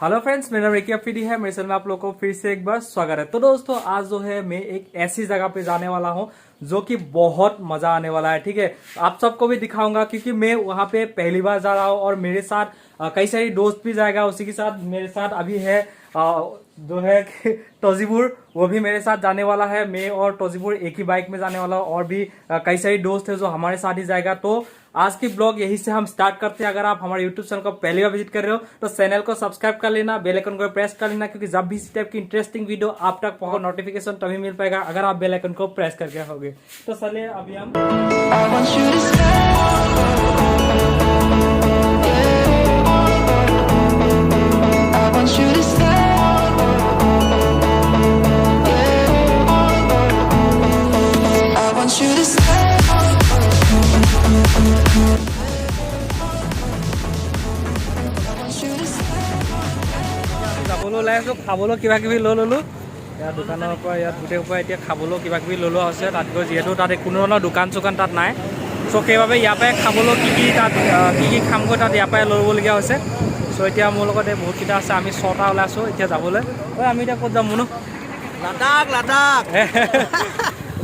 Hello friends, मेरा नाम recce Afridi है। मेरे चैनल में आप लोगों को फिर से एक बार स्वागत है। तो दोस्तों, आज जो है मैं एक ऐसी जगह पे जाने वाला हूँ जो कि बहुत मजा आने वाला है। ठीक है, आप सबको भी दिखाऊंगा क्योंकि मैं वहाँ पे पहली बार जा रहा हूँ और मेरे साथ कई सारी दोस्त भी जाएगा। उसी के साथ मेरे साथ अभी है जो है टोजीपुर, वो भी मेरे साथ जाने वाला है। मैं और टोजीपुर एक ही बाइक में जाने वाला हूँ और भी कई सारी दोस्त है जो हमारे साथ ही जाएगा। तो आज की ब्लॉग यही से हम स्टार्ट करते हैं। अगर आप हमारे यूट्यूब चैनल को पहली बार विजिट कर रहे हो तो चैनल को सब्सक्राइब कर लेना, बेल आइकन को प्रेस कर लेना, क्योंकि जब भी इस टाइप की इंटरेस्टिंग वीडियो आप तक पहुंचे नोटिफिकेशन तभी मिल पाएगा अगर आप बेल आइकन को प्रेस करके होगे। तो चलिए अभी हम যাবলৈ ওলাইছোঁ, খাবলৈ কিবা কিবি লৈ ল'লোঁ। ইয়াৰ দোকানৰ পৰা ইয়াত গোটেই পৰা এতিয়া খাবলৈ কিবা কিবি লৈ লোৱা হৈছে। তাত গৈ যিহেতু তাত কোনো ধৰণৰ দোকান চোকান তাত নাই, চ' সেইবাবে ইয়াৰ পৰাই খাবলৈ কি কি খামগৈ তাত ইয়াৰ পৰাই লৈ ল'বলগীয়া হৈছে। চ' এতিয়া মোৰ লগত এই বহুতকেইটা আছে, আমি 6টা ওলাইছোঁ এতিয়া যাবলৈ। আমি এতিয়া ক'ত যাম মুনু? লাডাখ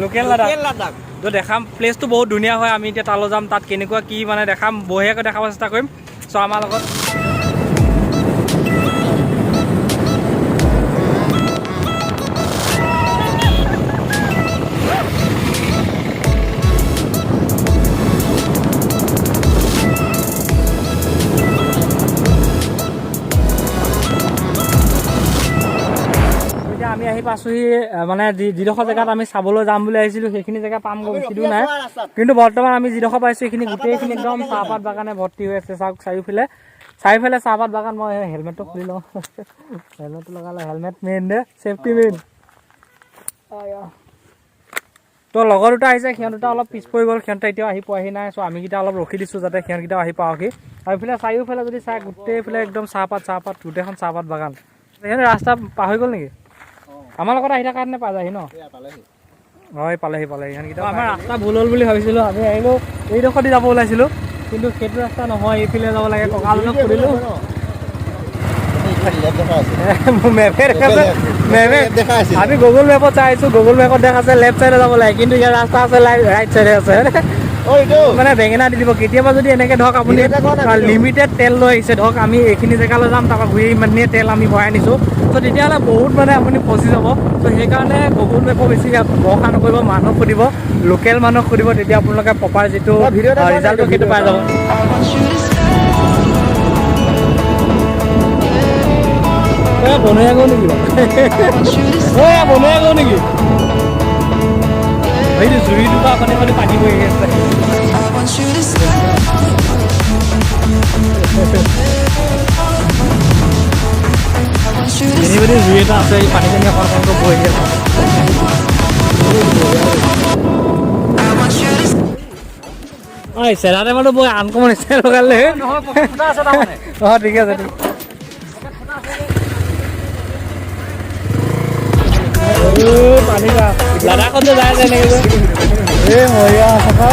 লোকেল লাডাখ তো দেখাম। প্লেচটো বহুত ধুনীয়া হয়। আমি এতিয়া তালৈ যাম, তাত কেনেকুৱা কি মানে দেখাম, বঢ়িয়াকৈ দেখাব চেষ্টা কৰিম। চ' আমাৰ লগত আমি আহি পাইছোহি। মানে যিডোখৰ জেগাত আমি চাবলৈ যাম বুলি আহিছিলোঁ সেইখিনি জেগা পাম গৈ, বেছি দূৰ নাই। কিন্তু বৰ্তমান আমি যিডোখৰ পাইছোঁ সেইখিনি গোটেইখিনি একদম চাহপাত বাগানে ভৰ্তি হৈ আছে। চাওক চাৰিওফালে চাহপাত বাগান। মই হেলমেটটো খুলি লওঁ, হেলমেটটো লগালে। হেলমেট মেইন দে, ছেফটি মেইন। তো লগৰ দুটা আহিছে, সিহঁত দুটা অলপ পিছ পৰি গ'ল, সিহঁতে এতিয়াও আহি পোৱাহি নাই। চ' আমিকেইটা অলপ ৰখি দিছোঁ যাতে সিহঁতকেইটাও আহি পাওঁহি। আৰু এইফালে চাৰিওফালে যদি চাই গোটেইফালে একদম চাহপাত গোটেইখন চাহপাত বাগান। সিহঁতে ৰাস্তা পাহৰি গ'ল নেকি? আমাৰ লগত আহি থকা কাৰণে পাই যায়হি ন? হয়, পালেহি সিহঁতকেইটা। আমাৰ ৰাস্তা ভুল হ'ল বুলি ভাবিছিলোঁ। আমি আহিলোঁ এইডোখৰ দি যাব ওলাইছিলোঁ, কিন্তু সেইটো ৰাস্তা নহয়, এইফালে যাব লাগে। কঁকালজনক সুধিলোঁ, আমি গুগল মেপত চাই আছোঁ, গুগল মেপত দেখাইছে লেফ্ট চাইডে যাব লাগে, কিন্তু ইয়াৰ ৰাস্তা আছে ৰাইট চাইডে আছে। মানে বেঙেনা দি দিব কেতিয়াবা যদি এনেকৈ ধৰক আপুনি লিমিটেড তেল লৈ আহিছে, ধৰক আমি এইখিনি জেগালৈ যাম, তাৰপৰা ঘূৰি ইমানখিনি তেল আমি ভৰাই আনিছোঁ, ত' তেতিয়াহ'লে বহুত মানে আপুনি ফচি যাব। ত' সেইকাৰণে গুগল মেপৰ বেছি ভৰসা নকৰিব, মানুহক সুধিব, লোকেল মানুহক সুধিব, তেতিয়া আপোনালোকে প্ৰপাৰ যিটো ৰিজাল্টটো সেইটো পাই যাব। বনৰীয়া গৰু নেকি? বনৰীয়া গৰু নেকি? সেইটো জুৰিটোৰ পৰা পানী বহি আছে। যেনিবাদি জুই এটা আছে, এই পানী অকণকৈ বহি আছে। চেৰা টেমাটো বৰ আনকমন ষ্টাইল লগালে। অঁ, ঠিক আছে। পানী লাডাখত যে যায় এনেকে যে মৰিয়া থকা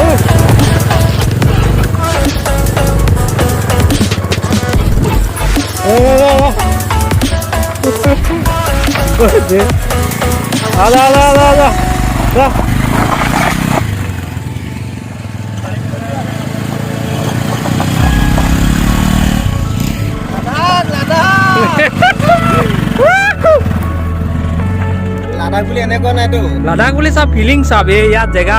লাডাখ বুলি এনেকুৱা নাইতো। লাডাখ বুলি চা ফিলিং চাব, এই ইয়াত জেগা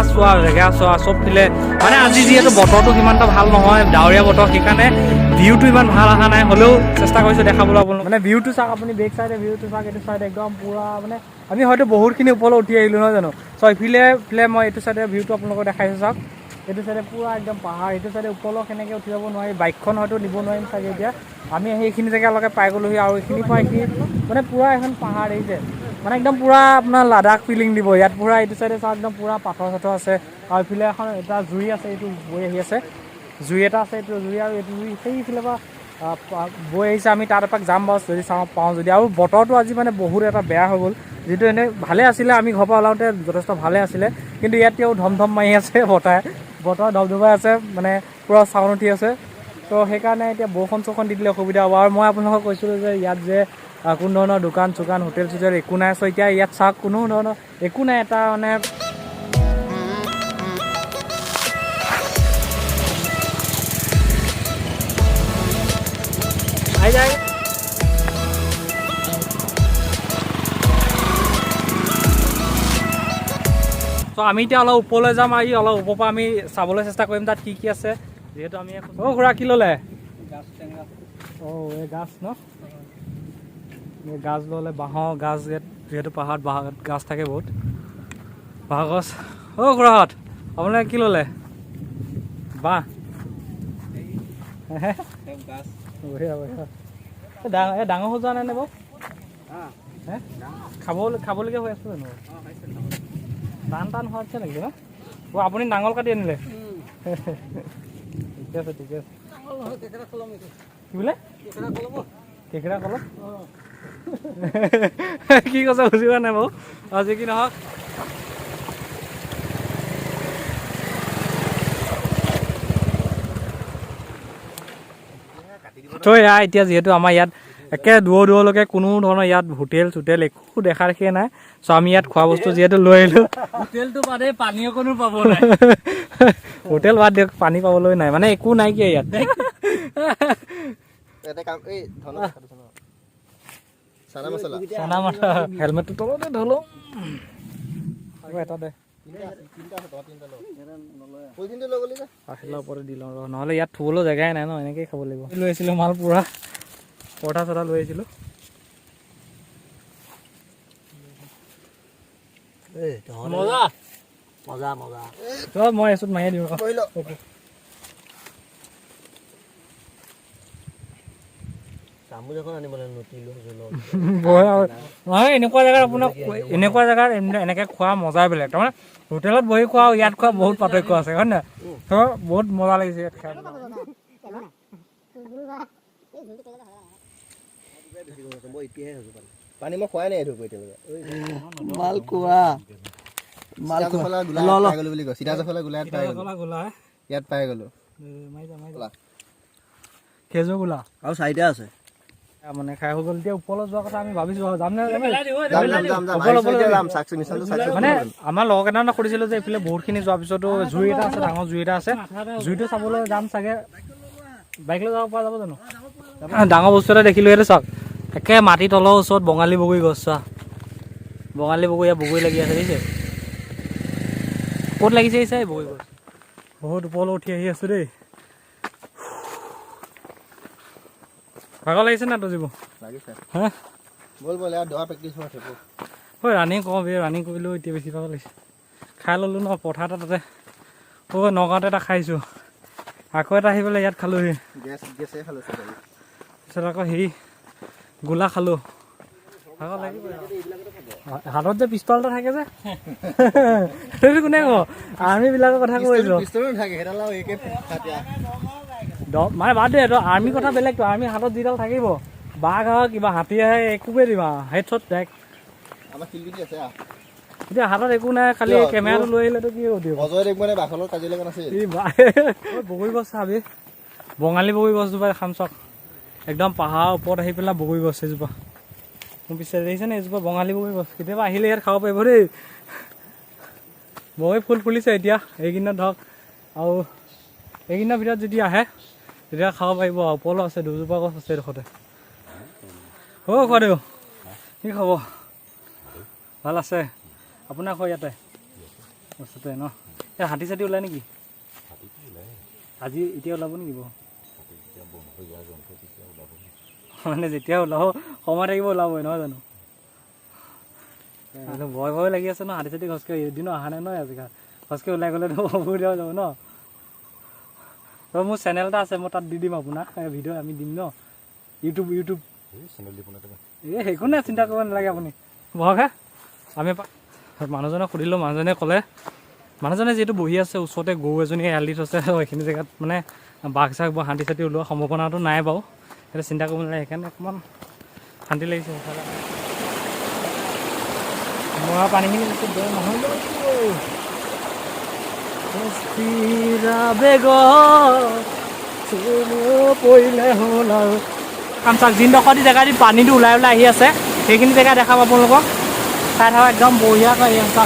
চোৱা চব দিলে। মানে আজি যিহেতু বতৰটো সিমান এটা ভাল নহয়, ডাৱৰীয়া বতৰ, সেইকাৰণে ভিউটো ইমান ভাল অহা নাই, হ'লেও চেষ্টা কৰিছোঁ দেখাবলৈ আপোনালোক। মানে ভিউটো চাওক আপুনি, বেক চাইডে ভিউটো চাওক, এইটো চাইডে একদম পুৰা মানে আমি হয়তো বহুতখিনি ওপৰলৈ উঠি আহিলোঁ নহয় জানো। চ' ইফালে মই এইটো চাইডে ভিউটো আপোনালোকক দেখাইছোঁ চাওক। এইটো চাইডে পুৰা একদম পাহাৰ, এইটো চাইডে ওপৰলৈ সেনেকৈ উঠি যাব নোৱাৰি, বাইকখন হয়তো নিব নোৱাৰিম চাগে। এতিয়া আমি সেইখিনি জেগালৈকে পাই গ'লোহি, আৰু এইখিনিৰ পৰা এইখিনি মানে পুৰা এখন পাহাৰ আহিছে, মানে একদম পুৰা আপোনাৰ লাডাখ ফিলিং দিব ইয়াত। পুৰা এইটো চাইডে চাওক একদম পুৰা পাথৰ চাথৰ আছে, আৰু এইফালে এখন এটা জুই আছে, এইটো বৈ আহি আছে, জুই এটা আছে, এইটো জুই, আৰু এইটো জুই সেইফালে পৰা বৈ আহিছে। আমি তাত এপাক যাম বাৰু যদি পাওঁ যদি। আৰু বতৰটো আজি মানে বহুত এটা বেয়া হৈ গ'ল, যিটো এনেই ভালে আছিলে, আমি ঘৰৰ পৰা ওলাওঁতে যথেষ্ট ভালে আছিলে, কিন্তু ইয়াত তেওঁ ধম ধম মাৰি আছে বতাহ ধবধবাই আছে, মানে পুৰা চাউণ্ড উঠি আছে। চ' তো সেইকাৰণে এতিয়া বৰষুণ চৰষুণ দি দিলে অসুবিধা হ'ব। আৰু মই আপোনালোকক কৈছিলোঁ যে ইয়াত যে কোনো ধৰণৰ দোকান চোকান হোটেল চোটেল একো নাই। চ' এতিয়া ইয়াত চাওক কোনো ধৰণৰ একো নাই, এটা মানে আহি যায়। ত' আমি এতিয়া অলপ ওপৰলৈ যাম আৰু অলপ ওপৰৰ পৰা আমি চাবলৈ চেষ্টা কৰিম তাত কি কি আছে। যিহেতু আমি খুৰা কি ল'লে? এই গাছ ন, এই গাছ ল'লে, বাঁহৰ গাছ। ইয়াত যিহেতু পাহাৰত গাছ থাকে বহুত, বাঁহ গছ। খুৰাহঁত আপোনালোকে কি ল'লে? বাঁহ। বঢ়িয়া বঢ়িয়া। এই ডাঙৰ হৈ যোৱা নাই নে বাৰু? খাবলগীয়া হৈ আছে জানো? টান হোৱাছে নেকি ন? আপুনি নাঙল কাটি আনিলে? ঠিকে আছে ঠিকে আছে। কি বোলে? কেকেৰা কলম? কি কৈছে বুজি পোৱা নাই বাৰু। আৰু যি কি নহওক তো এতিয়া যিহেতু আমাৰ ইয়াত একে দূৰলৈকে কোনো ধৰণৰ ইয়াত হোটেল চোটেল একো দেখা দেখিয়ে নাই। চ' আমি ইয়াত খোৱা বস্তু যিহেতু লৈ আহিলোঁ, হোটেলটো বাদে পানী অকণো পাব নাই। হোটেল বাদ দিয়ক, পানী পাবলৈ নাই, মানে একো নাই কিয় ইয়াত। চানা মছলা হেলমেটটো তলতে ধলো এটা দে, ওপৰতে দি লওঁ ৰ, নহ'লে ইয়াত থ'বলৈ জেগাই নাই ন, এনেকেই খাব লাগিব। লৈ আহিছিলোঁ মাল পুৰা, পৰঠা চৰঠা লৈ আহিছিলোঁ। মজা মজা মজা। মই এচুত মাৰিয়ে দিওঁ। এনেকুৱা জেগাত আপোনাক এনেকে খোৱা মজাই বেলেগ। তাৰমানে হোটেলত বহি খোৱা আৰু ইয়াত খোৱা বহুত পাৰ্থক্য আছে, হয় নহয়? তো বহুত মজা লাগিছে ইয়াত খাই। পানী মই খোৱাই নাই এইটো ইয়াত পাই গলো। খেজুৰ গোলা আৰু চাৰিটা আছে মানে খাই হৈ গ'ল। এতিয়া ওপৰলৈ যোৱা কথা আমি ভাবিছোঁ, যাম নে? মানে আমাৰ লগৰ কেইটামানে সুধিছিলোঁ যে এইফালে বহুতখিনি যোৱাৰ পিছতো জুই এটা আছে, ডাঙৰ জুই এটা আছে, জুইটো চাবলৈ যাম চাগে। বাইক লৈ যাব পৰা যাব জানো? ডাঙৰ বস্তু এটা দেখিলোঁ, সেইটো চাওক, একে মাটি তলৰ ওচৰত বঙালী বগৰী গছ। চোৱা, বঙালী বগৰী, ইয়াত বগৰী লাগি আছে, দেখিছে? ক'ত লাগিছে আহিছে বগৰী গছ? বহুত ওপৰলৈ উঠি আহি আছোঁ দেই। ভাগৰ লাগিছে না তোৰ জীৱ? হা ৰানিং কৰোঁ, ৰানিং কৰিলোঁ, এতিয়া বেছি ভাগৰ লাগিছে। খাই ল'লোঁ ন পৰঠা এটা তাতে, নগাঁৱতে এটা খাইছোঁ, আকৌ এটা আহি পেলাই ইয়াত খালোঁহি। তাৰপিছত আকৌ হেৰি গোলা খালোঁ। ভাগৰ লাগিব। হাতত যে পিষ্টল এটা থাকে যে, সেইটো কোনে ক'ব? আৰ্মিবিলাকৰ কথা কৈছোঁ। মানে বাদ দে, এইটো আৰ্মি কথা বেলেগতো। আৰ্মি হাতত যিডাল থাকিব, বাঘ আহক কিবা হাতী আহে একোৱে দিবা হেড শ্বট ডাইৰেক্ট। এতিয়া হাতত একো নাই, খালি কেমেৰাটো লৈ আহিলেতো কি দিব। বগৰী গছ চাবি, বঙালী বগৰী গছজোপা খাম চাওক, একদম পাহাৰৰ ওপৰত আহি পেলাই বগৰী গছ এজোপা। মোৰ পিছে দেখিছে নে এজোপা বঙালী বগৰী গছ? কেতিয়াবা আহিলে ইয়াত খাব পাৰিব দেই। বগৰী ফুল ফুলিছে এতিয়া এইকেইদিনত ধৰক, আৰু এইকেইদিনৰ ভিতৰত যদি আহে তেতিয়া খাব পাৰিব। ওপৰলৈ আছে, দুজোপা গছ আছে এডোখৰতে। খোৱাদেউ কি খবৰ? ভাল আছে? আপোনাৰ ঘৰ ইয়াতে ওচৰতে ন? এই হাতী চাতী ওলাই নেকি আজি? এতিয়া ওলাব নেকি বাৰু? মানে যেতিয়া ওলাব সময় থাকিব ওলাবই, নহয় জানো? ভয় ভয় লাগি আছে ন, হাতী চাতী ঘচকে এদিনো অহা নাই ন আজিকালি। ঘচকে ওলাই গ'লেতো অসুবিধা হৈ যাব ন। তো মোৰ চেনেল এটা আছে, মই তাত দি দিম আপোনাক ভিডিঅ' আমি দিম ন, ইউটিউব একো নাই, চিন্তা কৰিব নালাগে আপুনি। বহক হে, আমি মানুহজনক সুধিলোঁ, মানুহজনে ক'লে, মানুহজনে যিহেতু বহি আছে ওচৰতে গৰু এজনী এৰাল দি থৈছে, এইখিনি জেগাত মানে বাঘ চাঘ বা হাতী চাতী ওলোৱা সম্ভাৱনাটো নাই বাৰু, সেইটো চিন্তা কৰিব নালাগে। সেইকাৰণে অকণমান শান্তি লাগিছে। মৰা পানীখিনি নহয় পৰিলে হ'ল আৰু কাম চাওক যিডোখৰ জেগা দি পানীটো ওলাই ওলাই আহি আছে সেইখিনি জেগা দেখাম আপোনালোকক চাই থাকক একদম বঢ়িয়াকৈ আহি আছে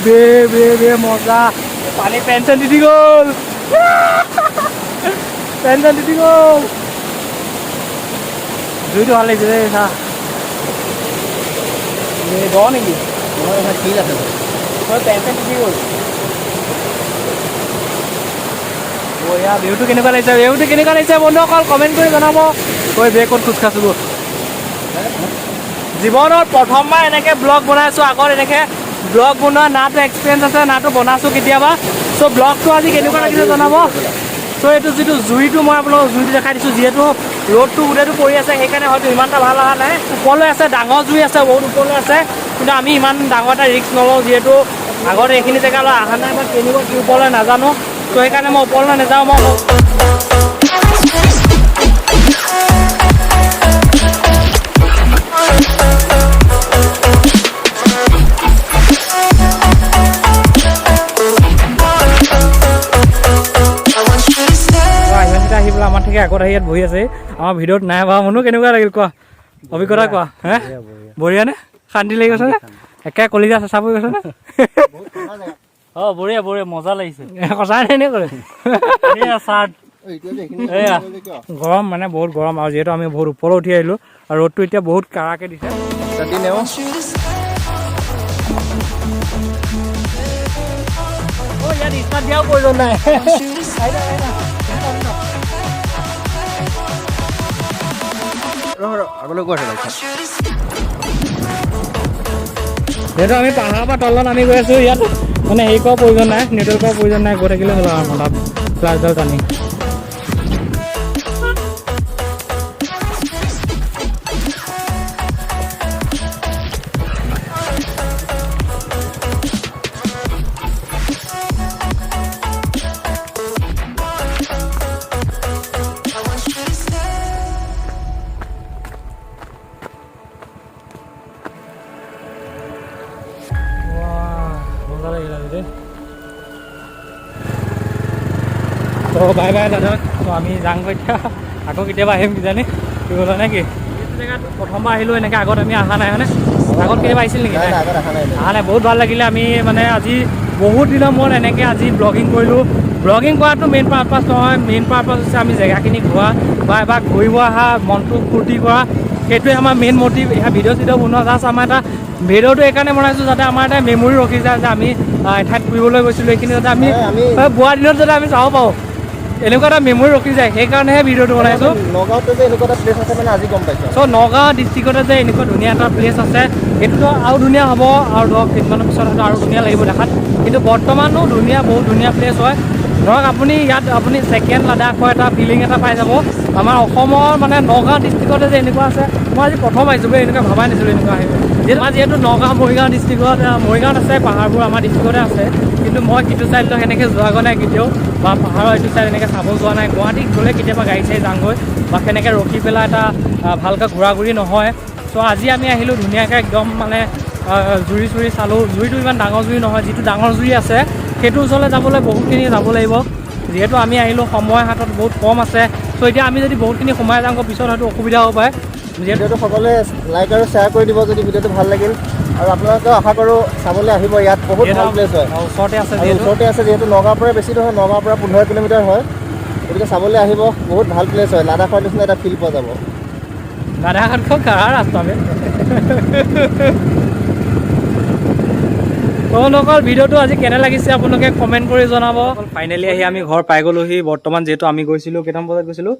বে বে বে মজা পানী পেঞ্চন দি গ'ল পেঞ্চন দি গ'ল জুইটো ভাল লাগিছে দেই চা দ নেকি ঠিক আছে মই পেঞ্চন দি গ'ল বঢ়িয়া ভিউটো কেনেকুৱা লাগিছে বন্ধুসকল কমেণ্ট কৰি জনাব কৈ বে ক'ত খোজ খাইছোঁ জীৱনত প্ৰথমবাৰ এনেকৈ ব্লগ বনাইছোঁ আগত এনেকৈ ব্লগ বনোৱা নাটো এক্সপিৰিয়েঞ্চ আছে নাটো বনাইছোঁ কেতিয়াবা চ' ব্লগটো আজি কেনেকুৱা লাগিছে জনাব চ' এইটো যিটো জুইটো মই আপোনালোকক জুইটো দেখাই দিছোঁ যিহেতু ৰ'দটো গোটেইটো পৰি আছে সেইকাৰণে হয়তো ইমান এটা ভাল অহা নাই ওপৰলৈ আছে ডাঙৰ জুই আছে বহুত ওপৰলৈ আছে কিন্তু আমি ইমান ডাঙৰ এটা ৰিস্ক নলওঁ যিহেতু আগতে এইখিনি জেগালৈ অহা নাই বা কেনেকুৱা কি ওপৰলৈ নাজানো ত' সেইকাৰণে মই ওপৰলৈ নাযাওঁ মই আহি পেলাই আমাৰ থেকে আগত আহি ইয়াত বহি আছে আমাৰ ভিডিঅ'ত নাই হোৱা মানুহ কেনেকুৱা লাগিল কোৱা অভিজ্ঞতা কোৱা হে বঢ়িয়া নে শান্তি লাগি গৈছে নে একে কলিজা চেঁচা পৰি গৈছে নে অঁ বঢ়িয়া বঢ়িয়া মজা লাগিছে সঁচাই এনে কৰে চাৰ্ট এয়া গৰম মানে বহুত গৰম আৰু যিহেতু আমি বহুত ওপৰলৈ উঠি আহিলোঁ আৰু ৰ'দটো এতিয়া বহুত কাৰাকৈ দিছে ইয়াত ষ্টাৰ্ট দিয়াও প্ৰয়োজন নাই যিহেতু আমি পাহাৰৰ পৰা তলত নামি গৈ আছোঁ ইয়াত মানে হেৰি কৰাৰ প্ৰয়োজন নাই নেটৱৰ্কৰ প্ৰয়োজন নাই গৈ থাকিলে হ'ল আৰু মতা ফ্লাছডাল টানি তো বাই বাই দাদা তো আমি যাওঁগৈ এতিয়া আকৌ কেতিয়াবা আহিম কিজানি কি হ'ল নে কি এইটো জেগাত প্ৰথমবাৰ আহিলোঁ এনেকৈ আগত আমি অহা নাই হয়নে আগত কেতিয়াবা আহিছিল নেকি অহা নাই বহুত ভাল লাগিলে আমি মানে আজি বহুত দিনৰ মূৰত এনেকৈ আজি ব্লগিং কৰিলোঁ ব্লগিং কৰাটো মেইন পাৰপাছ নহয় মেইন পাৰপাছ হৈছে আমি জেগাখিনি ঘূৰা বা এবাৰ ঘূৰিব অহা মনটো ফূৰ্তি কৰা সেইটোৱে আমাৰ মেইন মটিভ এয়া ভিডিঅ' চিডিঅ' বনোৱা জাষ্ট আমাৰ এটা ভিডিঅ'টো এইকাৰণে বনাইছোঁ যাতে আমাৰ এটা মেমৰি ৰখি যায় যে আমি এঠাইত ফুৰিবলৈ গৈছিলোঁ এইখিনি যাতে আমি বোৱা দিনত যাতে আমি চাব পাৰোঁ এনেকুৱা এটা মেমৰি ৰখি যায় সেইকাৰণেহে ভিডিঅ'টো বনাইছোঁ নগাঁৱতে যে এনেকুৱা এটা প্লেচ আছে মানে আজি গম পাইছোঁ চ' নগাঁও ডিষ্ট্ৰিক্টতে যে এনেকুৱা ধুনীয়া এটা প্লেচ আছে সেইটোতো আৰু ধুনীয়া হ'ব আৰু ধৰক কেইদিনমানৰ পিছত হয়তো আৰু ধুনীয়া লাগিব দেখাত কিন্তু বৰ্তমানো ধুনীয়া বহুত ধুনীয়া প্লেচ হয় ধৰক আপুনি ইয়াত আপুনি ছেকেণ্ড লাডাখৰ এটা ফিলিং এটা পাই যাব আমাৰ অসমৰ মানে নগাঁও ডিষ্ট্ৰিক্টতে যে এনেকুৱা আছে মই আজি প্ৰথম আহিছোঁ বে এনেকুৱা ভবাই নাছিলোঁ এনেকুৱা আহিব আমাৰ যিহেতু নগাঁও মৰিগাঁও ডিষ্ট্ৰিক্টত মৰিগাঁৱত আছে পাহাৰবোৰ আমাৰ ডিষ্ট্ৰিক্টতে আছে কিন্তু মই সিটো ছাইডলৈ সেনেকৈ যোৱাগৈ নাই কেতিয়াও বা পাহাৰৰ এইটো ছাইড এনেকৈ চাব যোৱা নাই গুৱাহাটীত গ'লে কেতিয়াবা গাড়ী চাড়ী যাওঁগৈ বা সেনেকৈ ৰখি পেলাই এটা ভালকৈ ঘূৰা ঘূৰি নহয় চ' আজি আমি আহিলোঁ ধুনীয়াকৈ একদম মানে জুৰি চুৰি চালোঁ জুইটো ইমান ডাঙৰ জুই নহয় যিটো ডাঙৰ জুই আছে সেইটো ওচৰলৈ যাবলৈ বহুতখিনি যাব লাগিব যিহেতু আমি আহিলোঁ সময় হাতত বহুত কম আছে চ' এতিয়া আমি যদি বহুতখিনি সোমাই যাওঁ পিছত হয়তো অসুবিধা হ'ব পাৰে ভিডিঅ'টো সকলোৱে লাইক আৰু শ্বেয়াৰ কৰি দিব যদি ভিডিঅ'টো ভাল লাগিল আৰু আপোনালোকেও আশা কৰোঁ চাবলৈ আহিব ইয়াত বহুত ভাল প্লেচ হয় ওচৰতে আছে যিহেতু নগাঁৱৰ পৰা বেছি নহয় নগাঁৱৰ পৰা 15 কিলোমিটাৰ হয় গতিকে চাবলৈ আহিব বহুত ভাল প্লেচ হয় লাডাখৰ নিচিনা এটা ফিল পোৱা যাব লাডাখতকৈ কাঢ়া ৰাস্তা আপোনালোকৰ ভিডিঅ'টো আজি কেনে লাগিছে আপোনালোকে কমেণ্ট কৰি জনাব ফাইনেলি আহি আমি ঘৰ পাই গ'লোহি বৰ্তমান যিহেতু আমি গৈছিলোঁ কেইটামান বজাত গৈছিলোঁ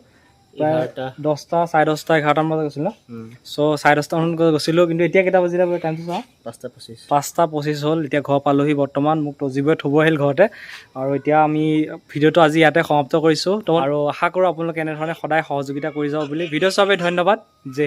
প্ৰায় 10টা 10:30 11টামান বজাত গৈছিলোঁ চ' 10:30মানত গৈছিলোঁ কিন্তু এতিয়া কেইটা বাজিলে টাইমটো চাওঁ 5:25 হ'ল এতিয়া ঘৰ পালোহি বৰ্তমান মোক তজিবই থ'ব আহিল ঘৰতে আৰু এতিয়া আমি ভিডিঅ'টো আজি ইয়াতে সমাপ্ত কৰিছোঁ আৰু আশা কৰোঁ আপোনালোকে এনেধৰণে সদায় সহযোগিতা কৰি যাব বুলি ভিডিঅ' চাবলৈ ধন্যবাদ জয়